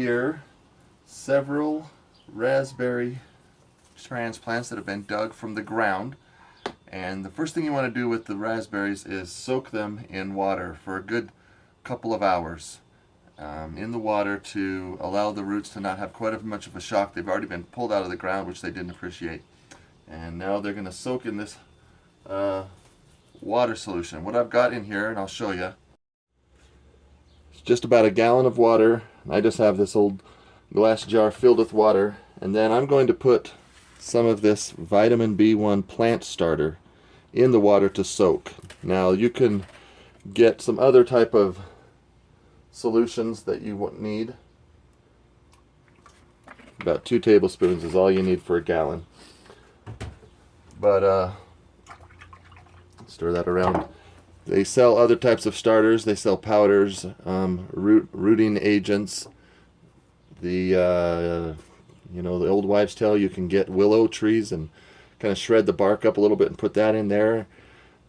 here several raspberry transplants that have been dug from the ground. And the first thing you want to do with the raspberries is soak them in water for a good couple of hours in the water to allow the roots to not have quite as much of a shock. They've already been pulled out of the ground, which they didn't appreciate. And now they're going to soak in this water solution. What I've got in here, and I'll show you, it's just about a gallon of water. I just have this old glass jar filled with water, and then I'm going to put some of this vitamin B1 plant starter in the water to soak. Now you can get some other type of solutions that you won't need. About 2 tablespoons is all you need for a gallon. But stir that around. They sell other types of starters. They sell powders, rooting agents. The the old wives' tale, you can get willow trees and kind of shred the bark up a little bit and put that in there.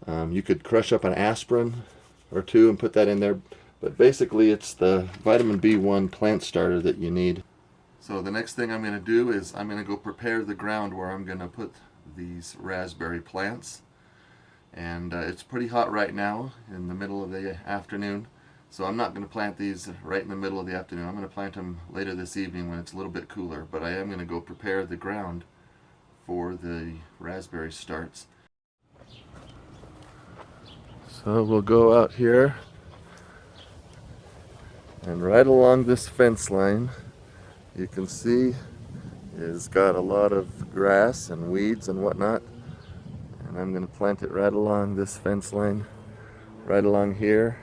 You could crush up an aspirin or two and put that in there. But basically it's the vitamin B1 plant starter that you need. So the next thing I'm going to do is I'm going to go prepare the ground where I'm going to put these raspberry plants. And it's pretty hot right now in the middle of the afternoon. So I'm not going to plant these right in the middle of the afternoon. I'm going to plant them later this evening when it's a little bit cooler. But I am going to go prepare the ground for the raspberry starts. So we'll go out here, and right along this fence line you can see it's got a lot of grass and weeds and whatnot. And I'm going to plant it right along this fence line, right along here.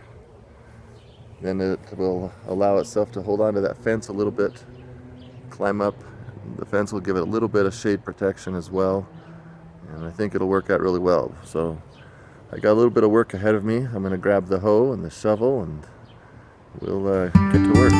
Then it will allow itself to hold on to that fence a little bit, climb up. The fence will give it a little bit of shade protection as well, and I think it'll work out really well. So I got a little bit of work ahead of me. I'm going to grab the hoe and the shovel and we'll get to work.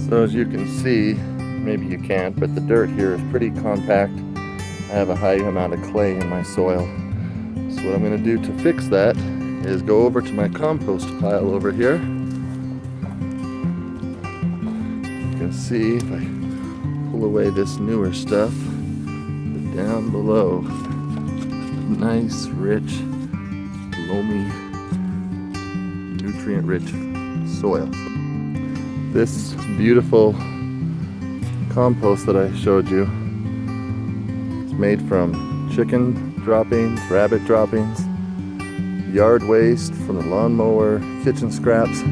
So as you can see, maybe you can't, but the dirt here is pretty compact. I have a high amount of clay in my soil. So what I'm going to do to fix that is go over to my compost pile over here. You can see if I pull away this newer stuff, down below, nice, rich, loamy, nutrient-rich soil. This beautiful compost that I showed you is made from chicken droppings, rabbit droppings, yard waste from the lawnmower, kitchen scraps.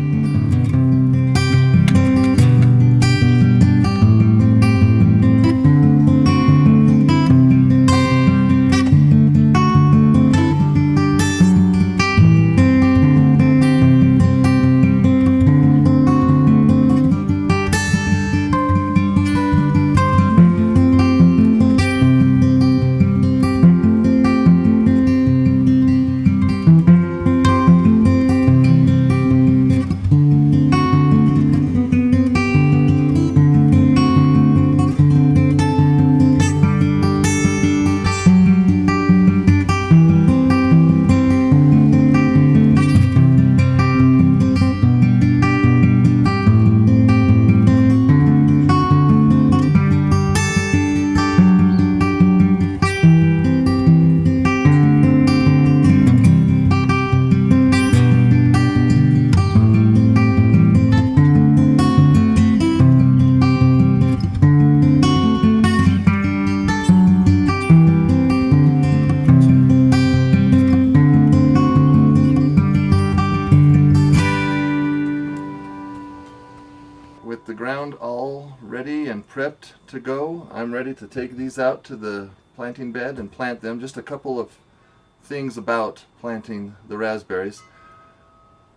ground all ready and prepped to go. I'm ready to take these out to the planting bed and plant them. Just a couple of things about planting the raspberries.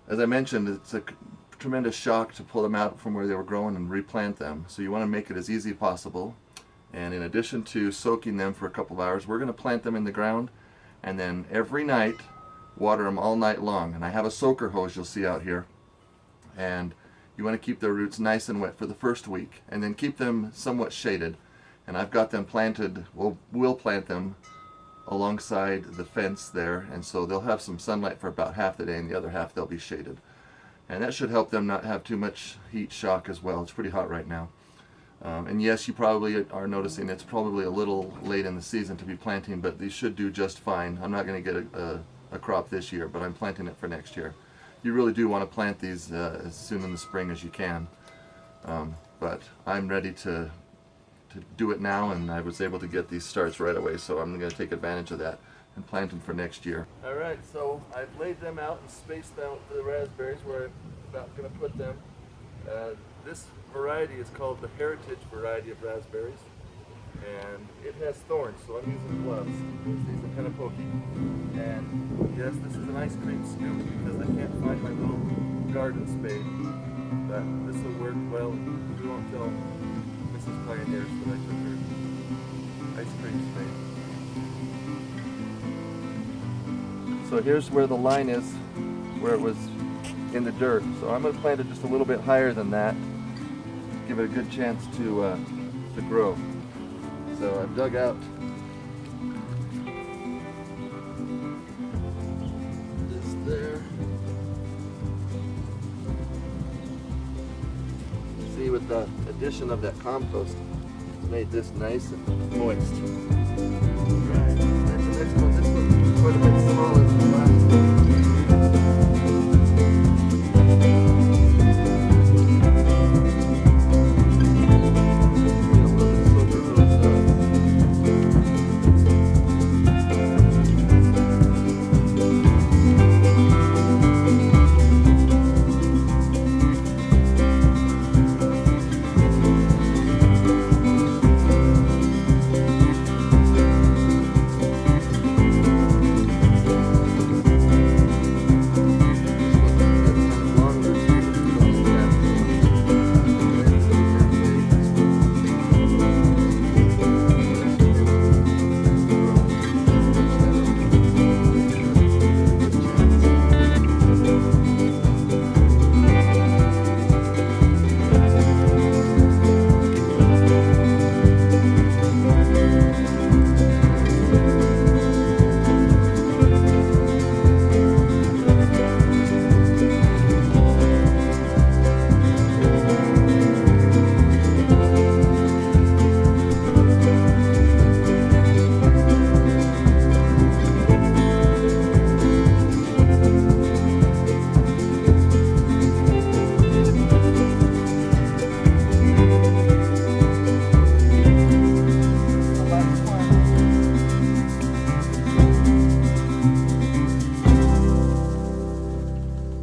As I mentioned, it's a tremendous shock to pull them out from where they were growing and replant them. So you want to make it as easy as possible. And in addition to soaking them for a couple of hours, we're going to plant them in the ground, and then every night water them all night long. And I have a soaker hose you'll see out here. And you want to keep their roots nice and wet for the first week, and then keep them somewhat shaded. And I've got them planted, we'll plant them alongside the fence there, and so they'll have some sunlight for about half the day, and the other half they'll be shaded. And that should help them not have too much heat shock as well. It's pretty hot right now. And yes, you probably are noticing it's probably a little late in the season to be planting, but these should do just fine. I'm not going to get a crop this year, but I'm planting it for next year. You really do want to plant these as soon in the spring as you can. But I'm ready to do it now, and I was able to get these starts right away, so I'm going to take advantage of that and plant them for next year. Alright, so I've laid them out and spaced out the raspberries where I'm about going to put them. This variety is called the Heritage variety of raspberries, and it has thorns, so I'm using gloves. These are kind of pokey. And yes, this is an ice cream scoop because I can't find my little garden spade, but this will work well. We won't tell Mrs. Pioneer that I took her ice cream spade. So here's where the line is, where it was in the dirt. So I'm going to plant it just a little bit higher than that, give it a good chance to grow. So I've dug out this there. See, with the addition of that compost, it's made this nice and moist. Right. That's the next one. This one's quite a bit smaller than the last one.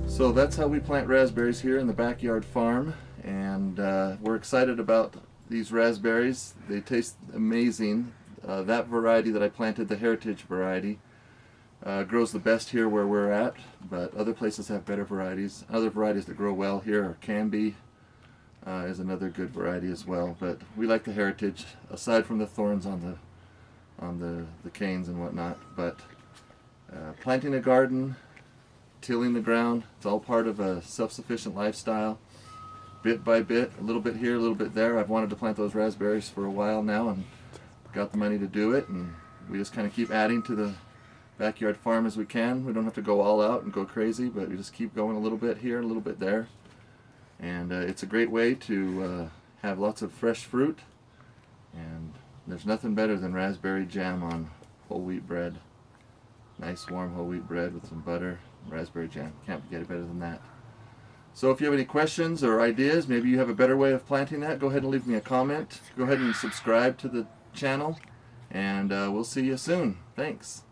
So that's how we plant raspberries here in the backyard farm, and we're excited about these raspberries. They taste amazing. That variety that I planted, the Heritage variety, grows the best here where we're at, but other places have better varieties. Other varieties that grow well here are Canby, is another good variety as well, but we like the Heritage, aside from the thorns on the canes and whatnot. But planting a garden, tilling the ground, it's all part of a self-sufficient lifestyle. Bit by bit, a little bit here, a little bit there. I've wanted to plant those raspberries for a while now and got the money to do it, and we just kind of keep adding to the backyard farm as we can. We don't have to go all out and go crazy, but we just keep going a little bit here, a little bit there. And it's a great way to have lots of fresh fruit, and there's nothing better than raspberry jam on whole wheat bread. Nice warm whole wheat bread with some butter, raspberry jam. Can't get it better than that. So if you have any questions or ideas, maybe you have a better way of planting that, go ahead and leave me a comment. Go ahead and subscribe to the channel, and we'll see you soon. Thanks.